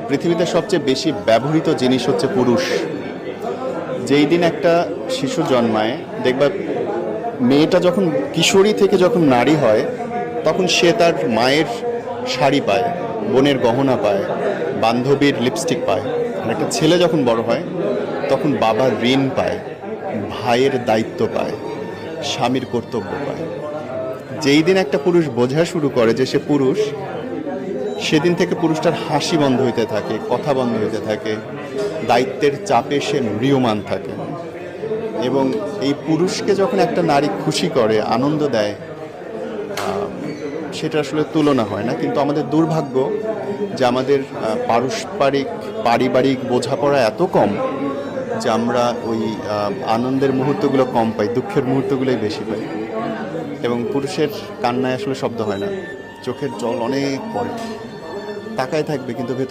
পৃথিবীতে সবচেয়ে বেশি ব্যবহৃত জিনিস হচ্ছে পুরুষ। যেই দিন একটা শিশু জন্মায়, দেখবা মেয়েটা যখন কিশোরী থেকে যখন নারী হয়, তখন সে তার মায়ের শাড়ি পায়, বোনের গহনা পায়, বান্ধবীর লিপস্টিক পায়। আর একটা ছেলে যখন বড় হয়, তখন বাবার ঋণ পায়, ভাইয়ের দায়িত্ব পায়, স্বামীর কর্তব্য পায়। যেই দিন একটা পুরুষ বোঝা শুরু করে যে সে পুরুষ, সেদিন থেকে পুরুষটার হাসি বন্ধ হইতে থাকে, কথা বন্ধ হইতে থাকে, দায়িত্বের চাপে সে ম্রিয়মাণ থাকে। এবং এই পুরুষকে যখন একটা নারী খুশি করে, আনন্দ দেয়, সেটা আসলে তুলনা হয় না। কিন্তু আমাদের দুর্ভাগ্য যে আমাদের পারিবারিক বোঝাপড়া এত কম যে আমরা ওই আনন্দের মুহূর্তগুলো কম পাই, দুঃখের মুহূর্তগুলোই বেশি পাই। এবং পুরুষের কান্নায় আসলে শব্দ হয় না, চোখের জল অনেক পড়ে, তাকায় থাকবে কিন্তু ভেতর